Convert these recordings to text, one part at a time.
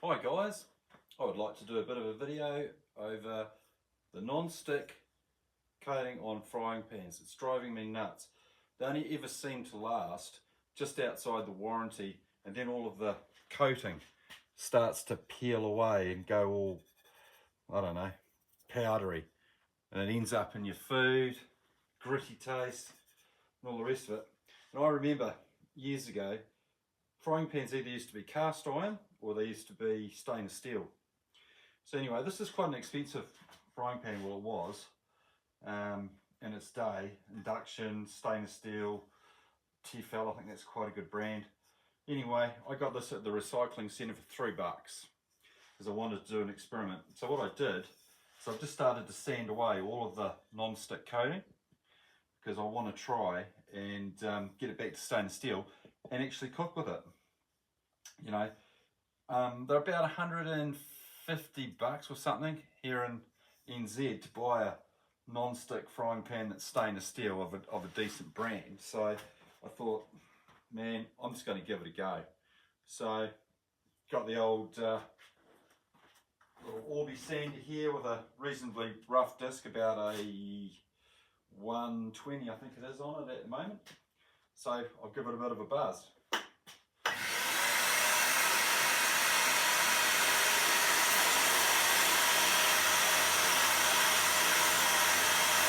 Hi guys, I would like to do a bit of a video over the non-stick coating on frying pans. It's driving me nuts. They only ever seem to last just outside the warranty, and then all of the coating starts to peel away and go all, I don't know, powdery, and it ends up in your food, gritty taste and all the rest of it. And I remember years ago, frying pans either used to be cast iron or they used to be stainless steel. So anyway, this is quite an expensive frying pan, well it was, in its day. Induction, stainless steel, Tefal, I think that's quite a good brand. Anyway, I got this at the recycling centre for $3 because I wanted to do an experiment. So what I did is I've just started to sand away all of the non-stick coating because I want to try and get it back to stainless steel and actually cook with it. You know, they're about $150 or something here in NZ to buy a non-stick frying pan that's stainless steel of a decent brand. So I thought, man, I'm just going to give it a go. So got the old little Orbi sander here with a reasonably rough disc, about a 120 I think it is on it at the moment. So I'll give it a bit of a buzz.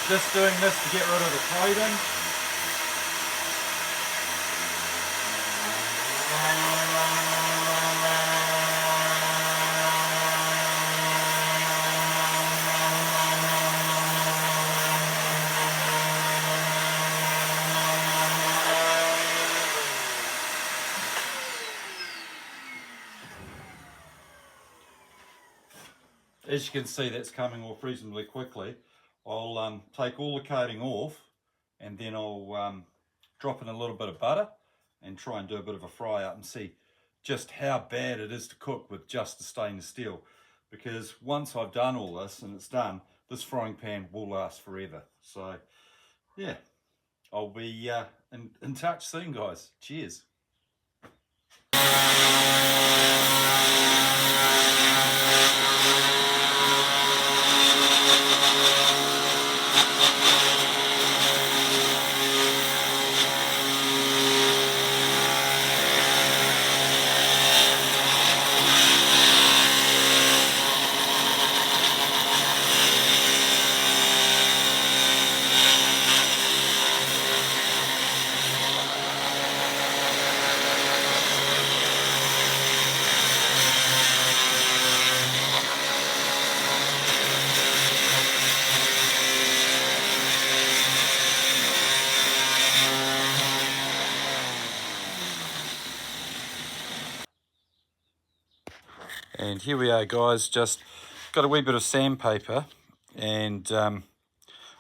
Just doing this to get rid of the coating. As you can see, that's coming off reasonably quickly. I'll take all the coating off and then I'll drop in a little bit of butter and try and do a bit of a fry up and see just how bad it is to cook with just the stainless steel. Because once I've done all this and it's done, this frying pan will last forever. So yeah, I'll be in touch soon, guys. Cheers. And here we are, guys, just got a wee bit of sandpaper and I'm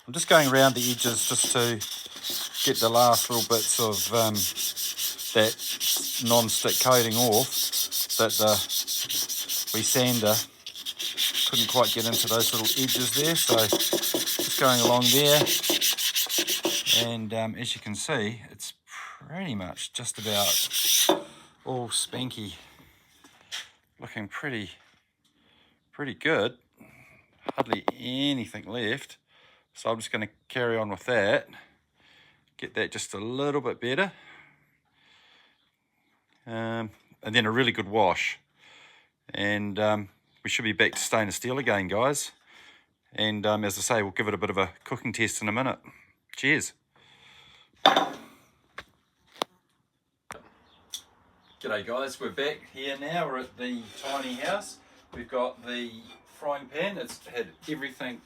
just going around the edges just to get the last little bits of that non-stick coating off that the wee sander couldn't quite get into those little edges there. So just going along there, and as you can see, it's pretty much just about all spanky, looking pretty good, hardly anything left. So I'm just going to carry on with that, get that just a little bit better, and then a really good wash, and we should be back to stainless steel again, guys. And as I say, we'll give it a bit of a cooking test in a minute. Cheers. G'day guys, we're back here now. We're at the tiny house. We've got the frying pan. It's had everything,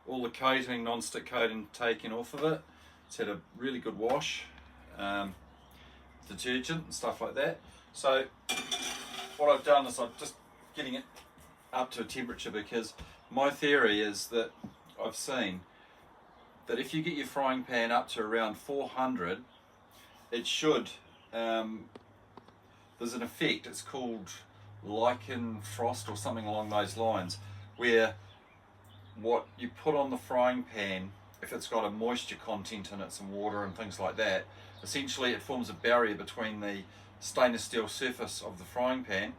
all the coating, non-stick coating taken off of it. It's had a really good wash, detergent and stuff like that. So what I've done is I'm just getting it up to a temperature, because my theory is that I've seen that if you get your frying pan up to around 400, it should, there's an effect, it's called lichen frost or something along those lines, where what you put on the frying pan, if it's got a moisture content in it, some water and things like that, essentially it forms a barrier between the stainless steel surface of the frying pan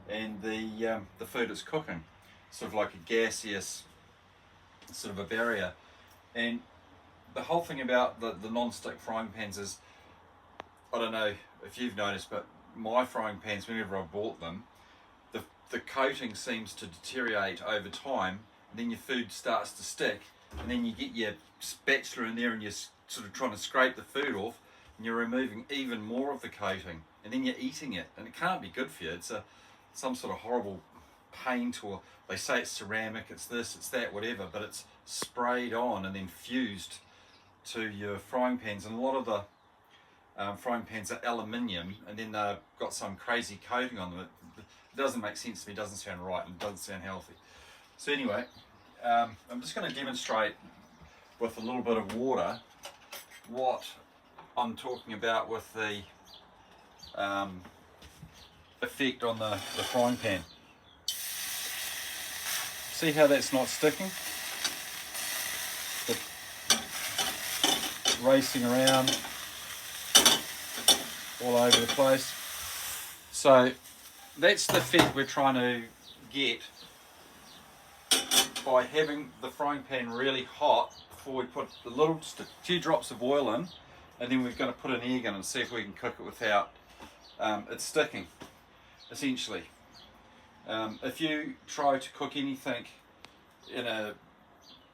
and the food is cooking, sort of like a gaseous sort of a barrier. And the whole thing about the non-stick frying pans is, I don't know if you've noticed, but my frying pans, whenever I bought them, the coating seems to deteriorate over time, and then your food starts to stick, and then you get your spatula in there and you're sort of trying to scrape the food off, and you're removing even more of the coating, and then you're eating it, and it can't be good for you. It's some sort of horrible paint, or they say it's ceramic, it's this, it's that, whatever, but it's sprayed on and then fused to your frying pans. And a lot of the frying pans are aluminium, and then they've got some crazy coating on them. It doesn't make sense to me, it doesn't sound right, and it doesn't sound healthy. So anyway, I'm just going to demonstrate with a little bit of water what I'm talking about with the effect on the frying pan. See how that's not sticking? It's racing around all over the place. So that's the effect we're trying to get by having the frying pan really hot before we put a few drops of oil in, and then we're going to put an egg in and see if we can cook it without it sticking, essentially. If you try to cook anything in a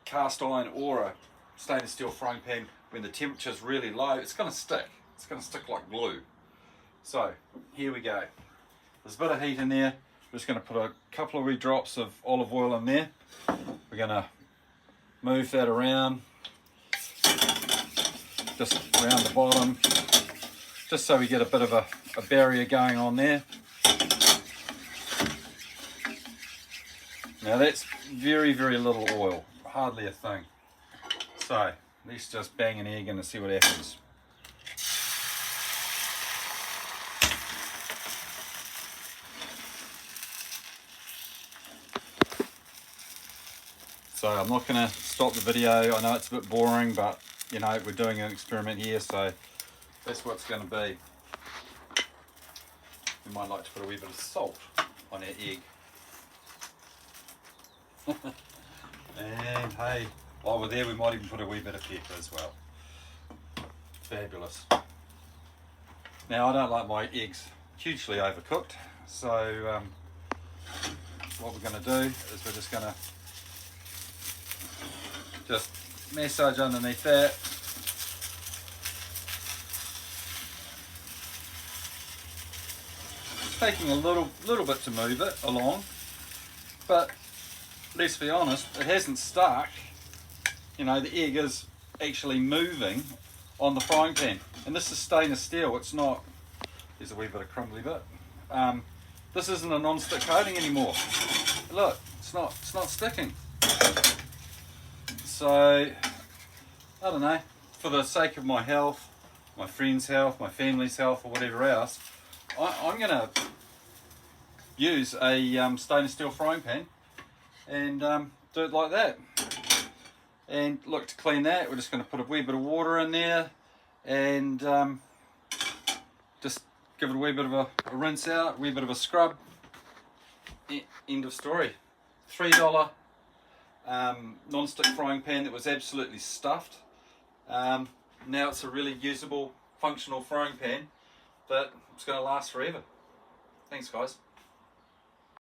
cast iron or a stainless steel frying pan when the temperature is really low, it's going to stick. It's going to stick like glue. So here we go. There's a bit of heat in there. We're just going to put a couple of wee drops of olive oil in there. We're going to move that around, just around the bottom, just so we get a bit of a barrier going on there. Now that's very, very little oil, hardly a thing. So let's just bang an egg in and see what happens. So I'm not going to stop the video. I know it's a bit boring, but you know, we're doing an experiment here, so that's what it's going to be. We might like to put a wee bit of salt on our egg. And hey, while we're there, we might even put a wee bit of pepper as well. Fabulous. Now, I don't like my eggs hugely overcooked, so what we're going to do is we're just going to massage underneath that. It's taking a little bit to move it along, but let's be honest, it hasn't stuck. You know, the egg is actually moving on the frying pan, and this is stainless steel. It's not. There's a wee bit of crumbly bit. This isn't a non-stick coating anymore. Look, it's not sticking. So I don't know. For the sake of my health, my friends' health, my family's health, or whatever else, I'm going to use a stainless steel frying pan and do it like that. And look, to clean that, we're just going to put a wee bit of water in there and just give it a wee bit of a rinse out, a wee bit of a scrub. End of story. $3 non-stick frying pan that was absolutely stuffed. Now it's a really usable, functional frying pan that it's going to last forever. Thanks, guys.